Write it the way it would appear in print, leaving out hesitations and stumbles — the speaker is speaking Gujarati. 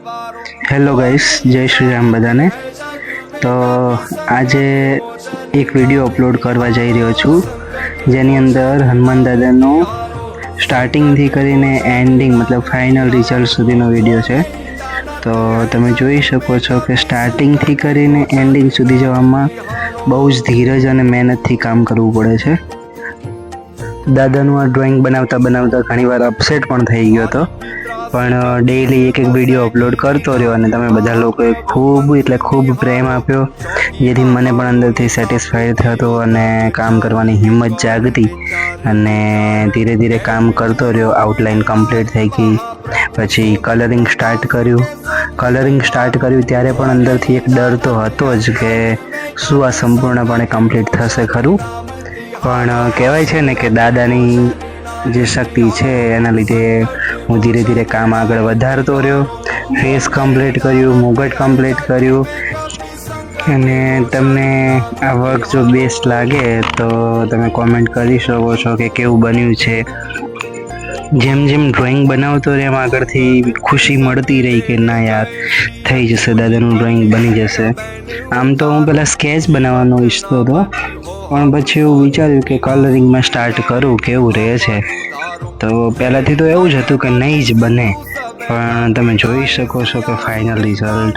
હેલો ગાઈસ, જય શ્રી રામ બધાને। તો આજે એક વિડીયો અપલોડ કરવા જઈ રહ્યો છું જેની અંદર હનુમાન દાદાનો સ્ટાર્ટિંગથી કરીને એન્ડિંગ મતલબ ફાઇનલ રિઝલ્ટ સુધીનો વિડીયો છે। તો તમે જોઈ શકો છો કે સ્ટાર્ટિંગથી કરીને એન્ડિંગ સુધી જવામાં બહુ જ ધીરજ અને મહેનતથી કામ કરવું પડે છે। દાદાનું આ ડ્રોઈંગ બનાવતા બનાવતા ઘણીવાર અપસેટ પણ થઈ ગયો હતો, પણ ડેઈલી એક વિડીયો અપલોડ કરતો રહ્યો અને તમે બધા લોકોએ ખૂબ પ્રેમ આપ્યો, જેથી મને પણ અંદરથી સેટિસ્ફાઈડ થતો અને કામ કરવાની હિંમત જાગતી અને ધીરે ધીરે કામ કરતો રહ્યો। આઉટલાઇન કમ્પ્લીટ થઈ ગઈ, પછી કલરિંગ સ્ટાર્ટ કર્યું ત્યારે પણ અંદરથી એક ડર તો હતો જ કે શું આ સંપૂર્ણપણે કમ્પ્લીટ થશે ખરું, પણ કહેવાય છે ને કે દાદાની જે શક્તિ છે એના લીધે હું ધીરે ધીરે કામ આગળ વધારતો રહ્યો। ફેસ કમ્પ્લીટ કર્યું, મુગટ કમ્પ્લીટ કર્યું અને તમને આ વર્ક જો બેસ્ટ લાગે તો તમે કોમેન્ટ કરી શકો છો કે કેવું બન્યું છે। જેમ જેમ ડ્રોઈંગ બનાવતો રહે એમ આગળથી ખુશી મળતી રહી કે ના યાર થઈ જશે, દાદાનું ડ્રોઈંગ બની જશે। આમ તો હું પહેલાં સ્કેચ બનાવવાનો ઈચ્છતો હતો, પણ પછી એવું વિચાર્યું કે કલરિંગમાં સ્ટાર્ટ કરું કેવું રહે છે। તો પહેલાંથી તો એવું જ હતું કે નહીં જ બને, પણ તમે જોઈ શકો છો કે ફાઇનલ રિઝલ્ટ